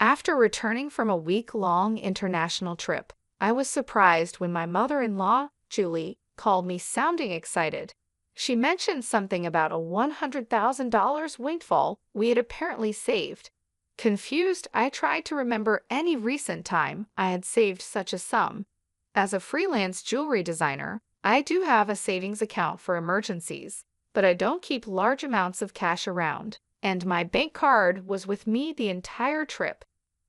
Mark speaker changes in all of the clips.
Speaker 1: After returning from a week-long international trip, I was surprised when my mother-in-law, Julie, called me sounding excited. She mentioned something about a $100,000 windfall we had apparently saved. Confused, I tried to remember any recent time I had saved such a sum. As a freelance jewelry designer, I do have a savings account for emergencies, but I don't keep large amounts of cash around, and my bank card was with me the entire trip.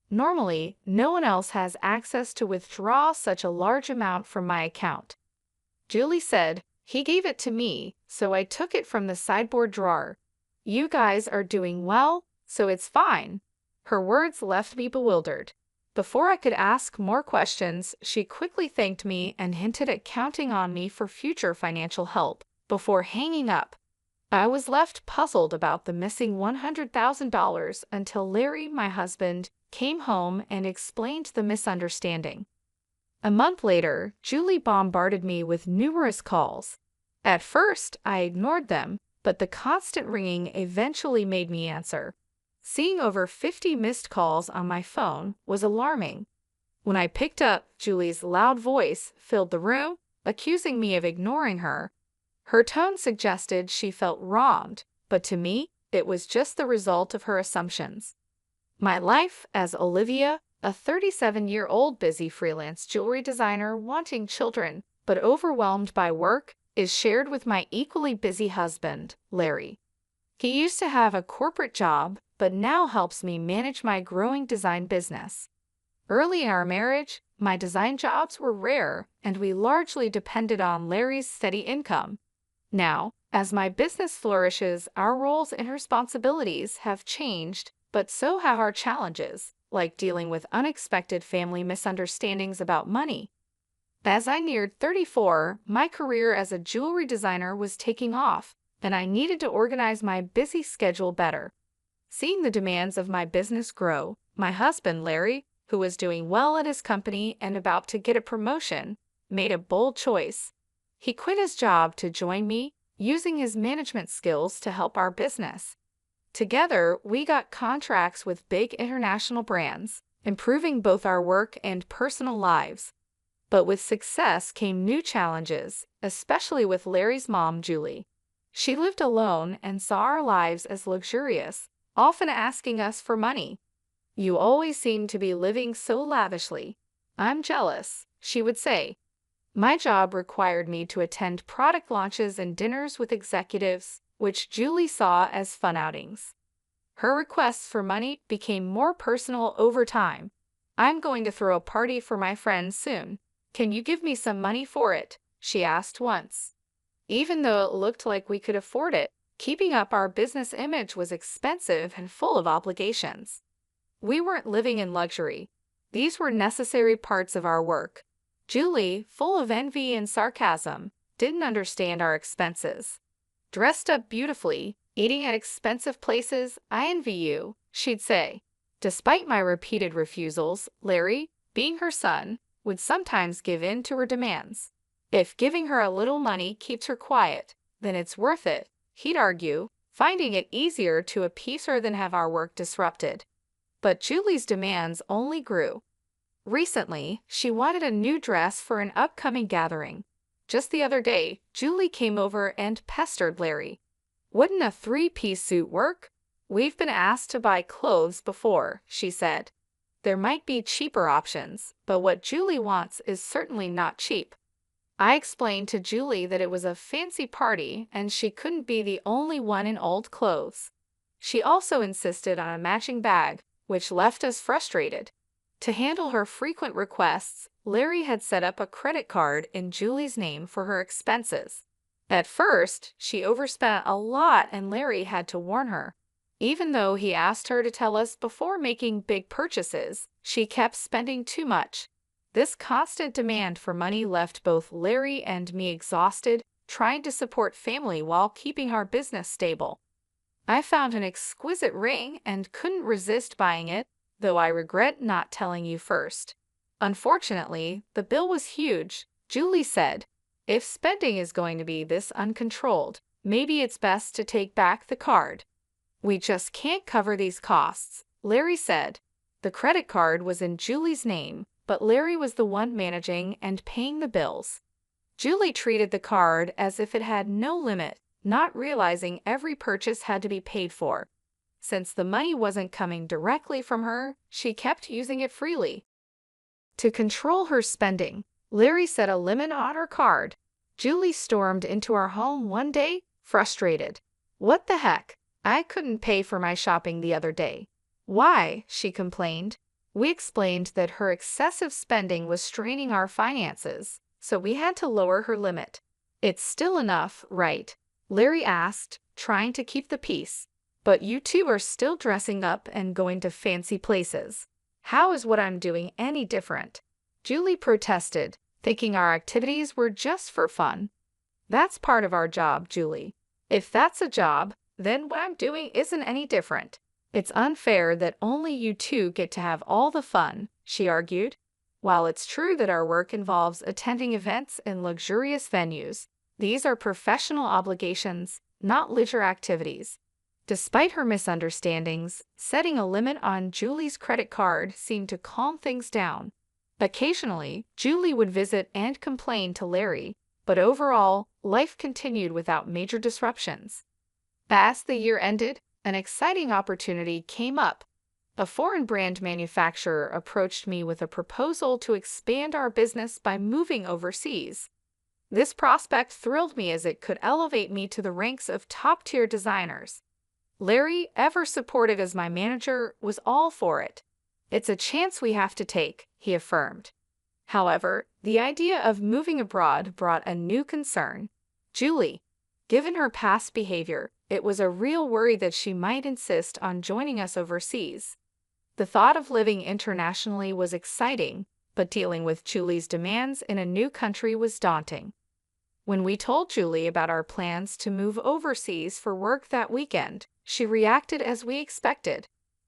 Speaker 1: Normally, no one else has access to withdraw such a large amount from my account. Julie said, "He gave it to me, so I took it from the sideboard drawer. You guys are doing well, so it's fine." Her words left me bewildered. Before I could ask more questions, she quickly thanked me and hinted at counting on me for future financial help before hanging up. I was left puzzled about the missing $100,000 until Larry, my husband, came home and explained the misunderstanding. A month later, Julie bombarded me with numerous calls. At first, I ignored them, but the constant ringing eventually made me answer. Seeing over 50 missed calls on my phone was alarming. When I picked up, Julie's loud voice filled the room, accusing me of ignoring her. Her tone suggested she felt wronged, but to me, it was just the result of her assumptions. My life as Olivia, a 37-year-old busy freelance jewelry designer wanting children but overwhelmed by work, is shared with my equally busy husband, Larry. He used to have a corporate job, but now helps me manage my growing design business. Early in our marriage, my design jobs were rare, and we largely depended on Larry's steady income. Now, as my business flourishes, our roles and responsibilities have changed, but so have our challenges, like dealing with unexpected family misunderstandings about money. As I neared 34, my career as a jewelry designer was taking off, and I needed to organize my busy schedule better. Seeing the demands of my business grow, my husband, Larry, who was doing well at his company and about to get a promotion, made a bold choice. He quit his job to join me, using his management skills to help our business. Together, we got contracts with big international brands, improving both our work and personal lives. But with success came new challenges, especially with Larry's mom, Julie. She lived alone and saw our lives as luxurious, often asking us for money. "You always seem to be living so lavishly. I'm jealous," she would say. My job required me to attend product launches and dinners with executives, which Julie saw as fun outings. Her requests for money became more personal over time. "I'm going to throw a party for my friends soon. Can you give me some money for it?" she asked once. Even though it looked like we could afford it, keeping up our business image was expensive and full of obligations. We weren't living in luxury. These were necessary parts of our work. Julie, full of envy and sarcasm, didn't understand our expenses. "Dressed up beautifully, eating at expensive places, I envy you," she'd say. Despite my repeated refusals, Larry, being her son, would sometimes give in to her demands. If giving her a little money keeps her quiet, then it's worth it, he'd argue, finding it easier to appease her than have our work disrupted. But Julie's demands only grew. Recently, she wanted a new dress for an upcoming gathering. Just the other day, Julie came over and pestered Larry. "Wouldn't a three-piece suit work? We've been asked to buy clothes before," she said. "There might be cheaper options, but what Julie wants is certainly not cheap." I explained to Julie that it was a fancy party and she couldn't be the only one in old clothes. She also insisted on a matching bag, which left us frustrated. To handle her frequent requests, Larry had set up a credit card in Julie's name for her expenses. At first, she overspent a lot and Larry had to warn her. Even though he asked her to tell us before making big purchases, she kept spending too much. This constant demand for money left both Larry and me exhausted, trying to support family while keeping our business stable. I found an exquisite ring and couldn't resist buying it, though I regret not telling you first. Unfortunately, the bill was huge, Julie said. "If spending is going to be this uncontrolled, maybe it's best to take back the card." "We just can't cover these costs," Larry said. The credit card was in Julie's name, but Larry was the one managing and paying the bills. Julie treated the card as if it had no limit, not realizing every purchase had to be paid for. Since the money wasn't coming directly from her, she kept using it freely. To control her spending, Larry set a limit on her card. Julie stormed into our home one day, frustrated. "What the heck? I couldn't pay for my shopping the other day." "Why?" she complained. We explained that her excessive spending was straining our finances, so we had to lower her limit. "It's still enough, right?" Larry asked, trying to keep the peace. "But you two are still dressing up and going to fancy places. How is what I'm doing any different?" Julie protested, thinking our activities were just for fun. "That's part of our job, Julie. If that's a job, then what I'm doing isn't any different. It's unfair that only you two get to have all the fun," she argued. "While it's true that our work involves attending events in luxurious venues, these are professional obligations, not leisure activities." Despite her misunderstandings, setting a limit on Julie's credit card seemed to calm things down. Occasionally, Julie would visit and complain to Larry, but overall, life continued without major disruptions. As the year ended, an exciting opportunity came up. A foreign brand manufacturer approached me with a proposal to expand our business by moving overseas. This prospect thrilled me as it could elevate me to the ranks of top-tier designers. Larry, ever supportive as my manager, was all for it. "It's a chance we have to take," he affirmed. However, the idea of moving abroad brought a new concern. Julie. Given her past behavior, it was a real worry that she might insist on joining us overseas. The thought of living internationally was exciting, but dealing with Julie's demands in a new country was daunting. When we told Julie about our plans to move overseas for work that weekend, she reacted as we expected.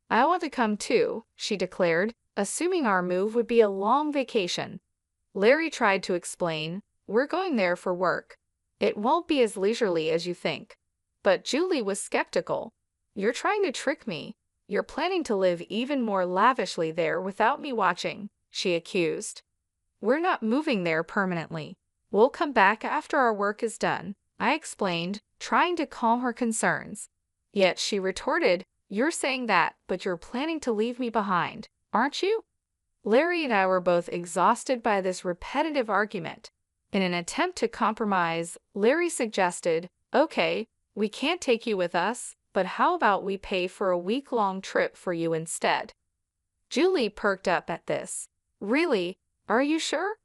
Speaker 1: "I want to come too," she declared, assuming our move would be a long vacation. Larry tried to explain, "We're going there for work. It won't be as leisurely as you think." But Julie was skeptical. "You're trying to trick me. You're planning to live even more lavishly there without me watching," she accused. "We're not moving there permanently. We'll come back after our work is done," I explained, trying to calm her concerns. Yet she retorted, "You're saying that, but you're planning to leave me behind, aren't you?" Larry and I were both exhausted by this repetitive argument. In an attempt to compromise, Larry suggested, "Okay, we can't take you with us, but how about we pay for a week-long trip for you instead?" Julie perked up at this. "Really? Are you sure?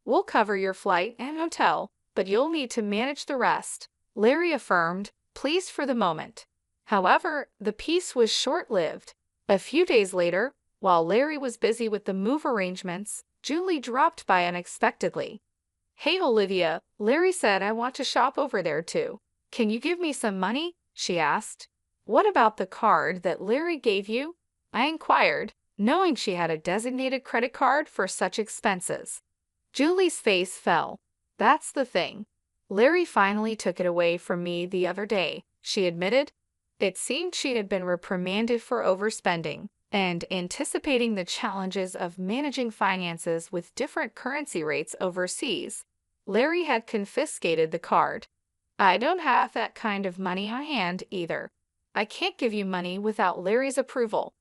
Speaker 1: We'll cover your flight and hotel, but you'll need to manage the rest," Larry affirmed, pleased for the moment. However, the peace was short-lived. A few days later, while Larry was busy with the move arrangements, Julie dropped by unexpectedly. "Hey Olivia," Larry said, "I want to shop over there too. Can you give me some money?" she asked. "What about the card that Larry gave you?" I inquired, knowing she had a designated credit card for such expenses. Julie's face fell. "That's the thing. Larry finally took it away from me the other day," she admitted. It seemed she had been reprimanded for overspending, and anticipating the challenges of managing finances with different currency rates overseas, Larry had confiscated the card. "I don't have that kind of money on hand either. I can't give you money without Larry's approval."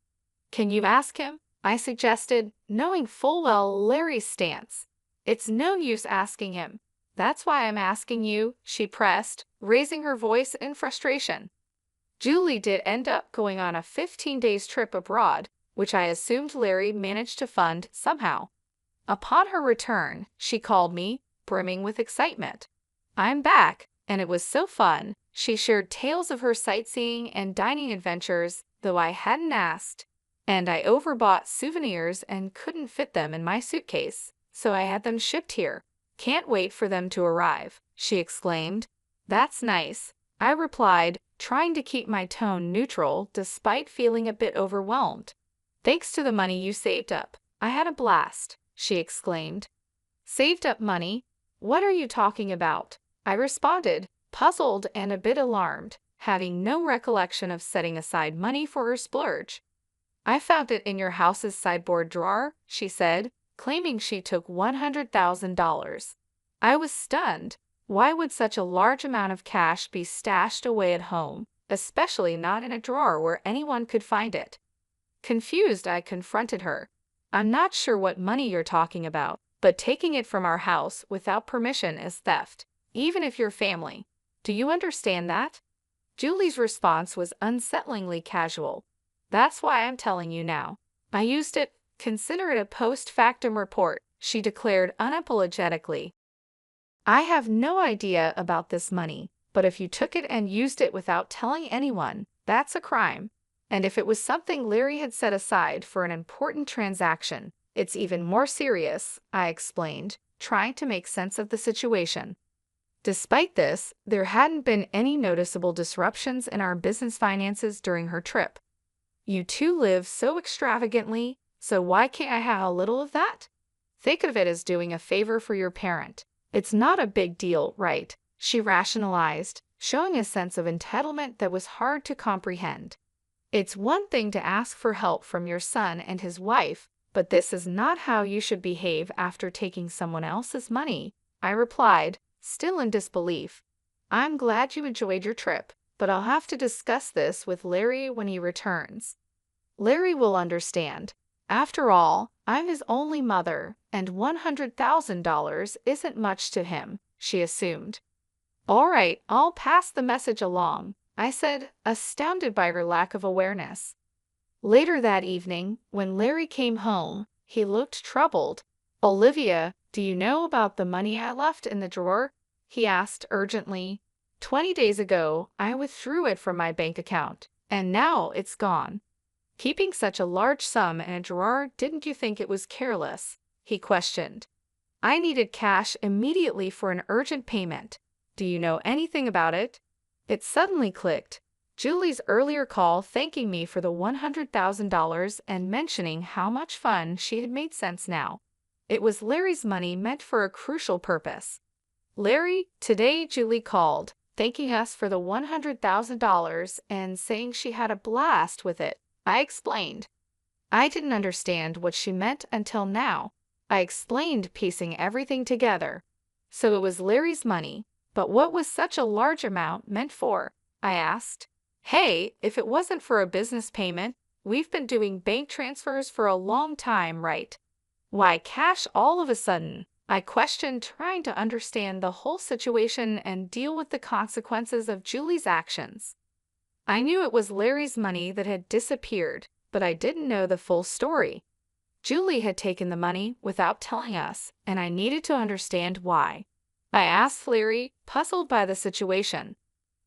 Speaker 1: "Can you ask him?" I suggested, knowing full well Larry's stance. "It's no use asking him. That's why I'm asking you," she pressed, raising her voice in frustration. Julie did end up going on a 15 days trip abroad, which I assumed Larry managed to fund somehow. Upon her return, she called me, brimming with excitement. "I'm back, and it was so fun." She shared tales of her sightseeing and dining adventures, though I hadn't asked. "And I overbought souvenirs and couldn't fit them in my suitcase, so I had them shipped here. Can't wait for them to arrive," she exclaimed. "That's nice," I replied, trying to keep my tone neutral despite feeling a bit overwhelmed. "Thanks to the money you saved up, I had a blast," she exclaimed. "Saved up money? What are you talking about?" I responded, puzzled and a bit alarmed, having no recollection of setting aside money for her splurge. I found it in your house's sideboard drawer, she said, claiming she took $100,000. I was stunned. Why would such a large amount of cash be stashed away at home, especially not in a drawer where anyone could find it? Confused, I confronted her. I'm not sure what money you're talking about, but taking it from our house without permission is theft, even if you're family. Do you understand that? Julie's response was unsettlingly casual. That's why I'm telling you now. I used it. Consider it a post-factum report, she declared unapologetically. I have no idea about this money, but if you took it and used it without telling anyone, that's a crime. And if it was something Larry had set aside for an important transaction, it's even more serious, I explained, trying to make sense of the situation. Despite this, there hadn't been any noticeable disruptions in our business finances during her trip. You two live so extravagantly, so why can't I have a little of that? Think of it as doing a favor for your parent. It's not a big deal, right? She rationalized, showing a sense of entitlement that was hard to comprehend. It's one thing to ask for help from your son and his wife, but this is not how you should behave after taking someone else's money, I replied, still in disbelief. I'm glad you enjoyed your trip, but I'll have to discuss this with Larry when he returns. Larry will understand. After all, I'm his only mother, and $100,000 isn't much to him, she assumed. All right, I'll pass the message along, I said, astounded by her lack of awareness. Later that evening, when Larry came home, he looked troubled. Olivia, do you know about the money I left in the drawer? He asked urgently. 20 days ago, I withdrew it from my bank account, and now it's gone. Keeping such a large sum in a drawer, didn't you think it was careless? He questioned. I needed cash immediately for an urgent payment. Do you know anything about it? It suddenly clicked. Julie's earlier call thanking me for the $100,000 and mentioning how much fun she had made sense now. It was Larry's money meant for a crucial purpose. Larry, today Julie called, thanking us for the $100,000 and saying she had a blast with it, I explained. I didn't understand what she meant until now. I explained, piecing everything together. So it was Larry's money, but what was such a large amount meant for? I asked. Hey, if it wasn't for a business payment, we've been doing bank transfers for a long time, right? Why cash all of a sudden? I questioned, trying to understand the whole situation and deal with the consequences of Julie's actions. I knew it was Larry's money that had disappeared, but I didn't know the full story. Julie had taken the money without telling us, and I needed to understand why. I asked Larry, puzzled by the situation.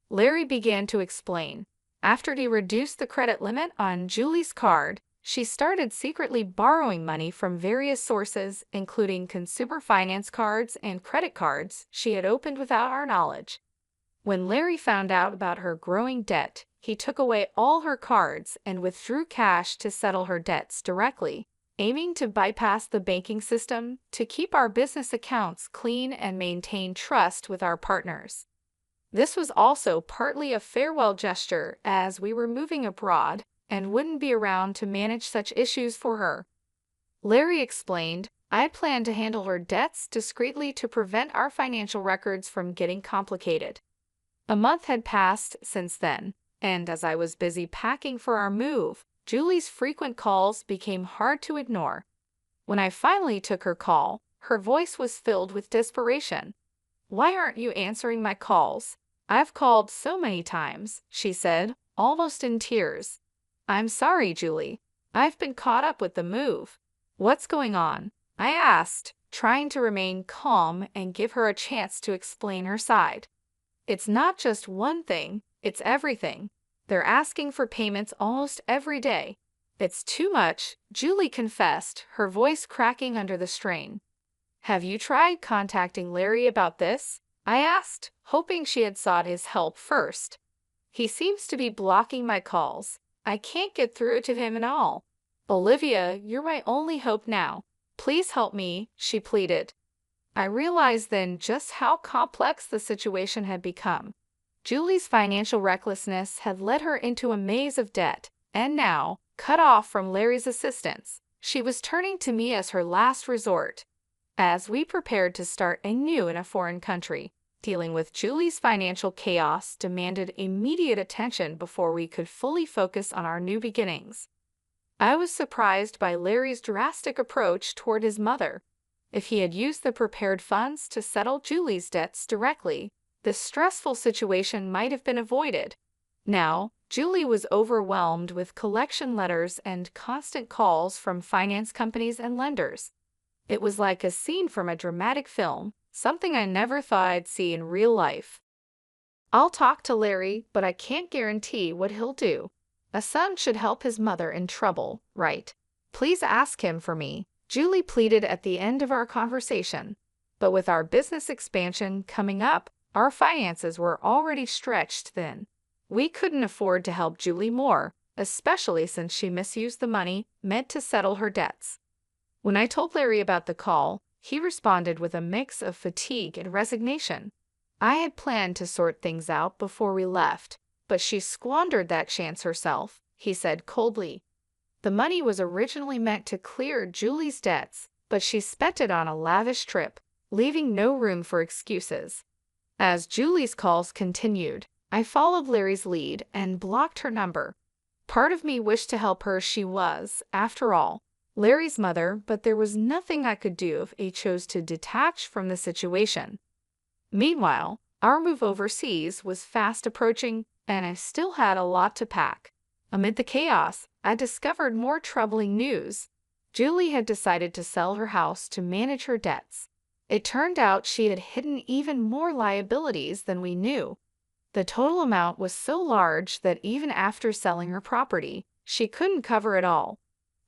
Speaker 1: Larry began to explain. After he reduced the credit limit on Julie's card, she started secretly borrowing money from various sources, including consumer finance cards and credit cards she had opened without our knowledge. When Larry found out about her growing debt, he took away all her cards and withdrew cash to settle her debts directly, aiming to bypass the banking system to keep our business accounts clean and maintain trust with our partners. This was also partly a farewell gesture, as we were moving abroad and wouldn't be around to manage such issues for her. Larry explained, I planned to handle her debts discreetly to prevent our financial records from getting complicated. A month had passed since then, and as I was busy packing for our move, Julie's frequent calls became hard to ignore. When I finally took her call, her voice was filled with desperation. Why aren't you answering my calls? I've called so many times, she said, almost in tears. I'm sorry, Julie. I've been caught up with the move. What's going on? I asked, trying to remain calm and give her a chance to explain her side. It's not just one thing, it's everything. They're asking for payments almost every day. It's too much, Julie confessed, her voice cracking under the strain. Have you tried contacting Larry about this? I asked, hoping she had sought his help first. He seems to be blocking my calls. I can't get through to him at all. Olivia, you're my only hope now. Please help me, she pleaded. I realized then just how complex the situation had become. Julie's financial recklessness had led her into a maze of debt, and now, cut off from Larry's assistance. She was turning to me as her last resort. As we prepared to start anew in a foreign country, dealing with Julie's financial chaos demanded immediate attention before we could fully focus on our new beginnings. I was surprised by Larry's drastic approach toward his mother. If he had used the prepared funds to settle Julie's debts directly, this stressful situation might have been avoided. Now, Julie was overwhelmed with collection letters and constant calls from finance companies and lenders. It was like a scene from a dramatic film, something I never thought I'd see in real life. I'll talk to Larry, but I can't guarantee what he'll do. A son should help his mother in trouble, right? Please ask him for me, Julie pleaded at the end of our conversation. But with our business expansion coming up, our finances were already stretched thin. We couldn't afford to help Julie more, especially since she misused the money meant to settle her debts. When I told Larry about the call, he responded with a mix of fatigue and resignation. I had planned to sort things out before we left, but she squandered that chance herself, he said coldly. The money was originally meant to clear Julie's debts, but she spent it on a lavish trip, leaving no room for excuses. As Julie's calls continued, I followed Larry's lead and blocked her number. Part of me wished to help her. She was, after all, Larry's mother, but there was nothing I could do if he chose to detach from the situation. Meanwhile, our move overseas was fast approaching, and I still had a lot to pack. Amid the chaos, I discovered more troubling news. Julie had decided to sell her house to manage her debts. It turned out she had hidden even more liabilities than we knew. The total amount was so large that even after selling her property, she couldn't cover it all.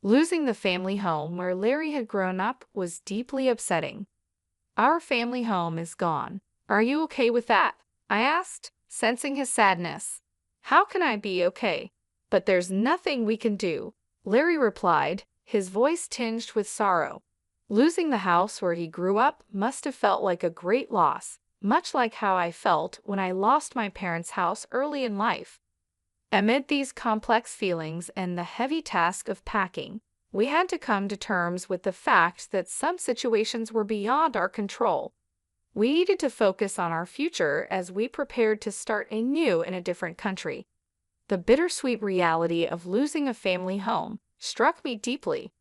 Speaker 1: Losing the family home where Larry had grown up was deeply upsetting. Our family home is gone. Are you okay with that? I asked, sensing his sadness. How can I be okay? But there's nothing we can do, Larry replied, his voice tinged with sorrow. Losing the house where he grew up must have felt like a great loss, much like how I felt when I lost my parents' house early in life. Amid these complex feelings and the heavy task of packing, we had to come to terms with the fact that some situations were beyond our control. We needed to focus on our future as we prepared to start anew in a different country. The bittersweet reality of losing a family home struck me deeply.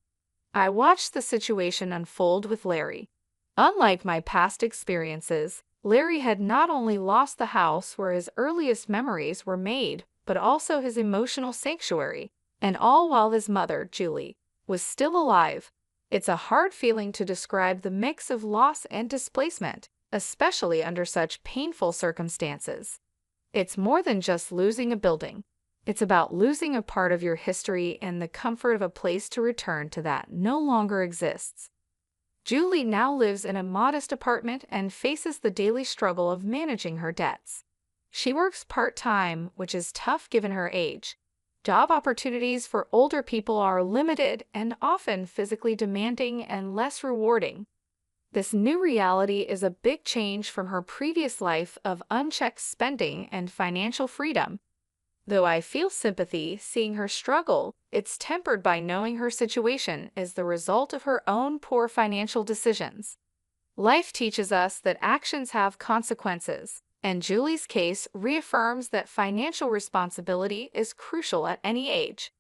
Speaker 1: I watched the situation unfold with Larry. Unlike my past experiences, Larry had not only lost the house where his earliest memories were made, but also his emotional sanctuary, and all while his mother, Julie, was still alive. It's a hard feeling to describe the mix of loss and displacement, especially under such painful circumstances. It's more than just losing a building. It's about losing a part of your history and the comfort of a place to return to that no longer exists. Julie now lives in a modest apartment and faces the daily struggle of managing her debts. She works part-time, which is tough given her age. Job opportunities for older people are limited and often physically demanding and less rewarding. This new reality is a big change from her previous life of unchecked spending and financial freedom. Though I feel sympathy seeing her struggle, it's tempered by knowing her situation is the result of her own poor financial decisions. Life teaches us that actions have consequences, and Julie's case reaffirms that financial responsibility is crucial at any age.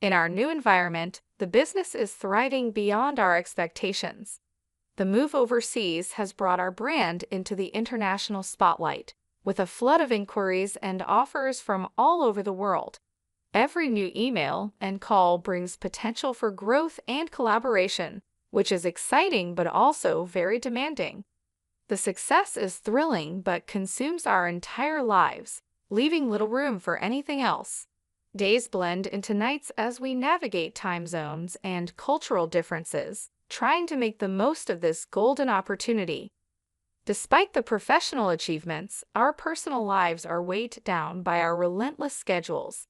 Speaker 1: In our new environment, the business is thriving beyond our expectations. The move overseas has brought our brand into the international spotlight, with a flood of inquiries and offers from all over the world. Every new email and call brings potential for growth and collaboration, which is exciting but also very demanding. The success is thrilling but consumes our entire lives, leaving little room for anything else. Days blend into nights as we navigate time zones and cultural differences, trying to make the most of this golden opportunity. Despite the professional achievements, our personal lives are weighed down by our relentless schedules.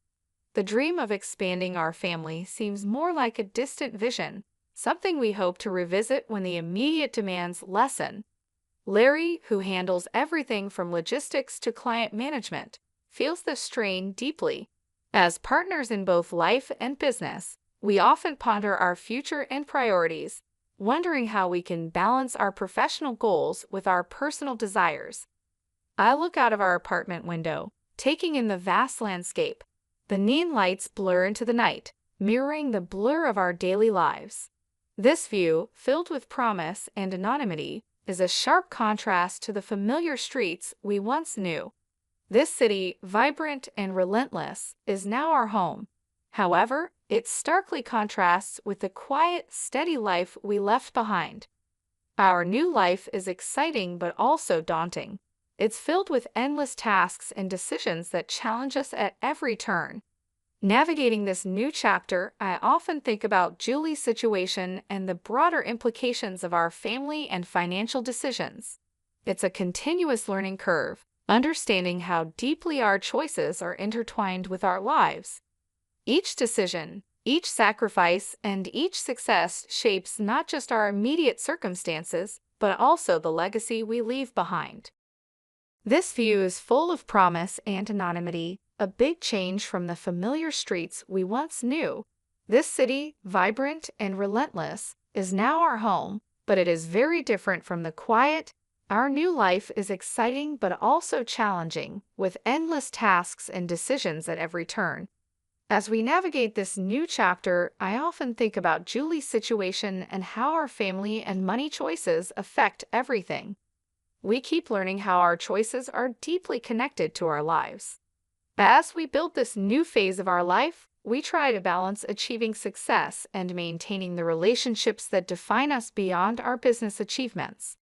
Speaker 1: The dream of expanding our family seems more like a distant vision, something we hope to revisit when the immediate demands lessen. Larry, who handles everything from logistics to client management, feels the strain deeply. As partners in both life and business, we often ponder our future and priorities, wondering how we can balance our professional goals with our personal desires. I look out of our apartment window, taking in the vast landscape. The neon lights blur into the night, mirroring the blur of our daily lives. This view, filled with promise and anonymity, is a sharp contrast to the familiar streets we once knew. This city, vibrant and relentless, is now our home. However, it starkly contrasts with the quiet, steady life we left behind. Our new life is exciting but also daunting. It's filled with endless tasks and decisions that challenge us at every turn. Navigating this new chapter, I often think about Julie's situation and the broader implications of our family and financial decisions. It's a continuous learning curve, understanding how deeply our choices are intertwined with our lives. Each decision, each sacrifice, and each success shapes not just our immediate circumstances, but also the legacy we leave behind. This view is full of promise and anonymity, a big change from the familiar streets we once knew. This city, vibrant and relentless, is now our home, but it is very different from the quiet. Our new life is exciting but also challenging, with endless tasks and decisions at every turn. As we navigate this new chapter, I often think about Julie's situation and how our family and money choices affect everything. We keep learning how our choices are deeply connected to our lives. As we build this new phase of our life, we try to balance achieving success and maintaining the relationships that define us beyond our business achievements.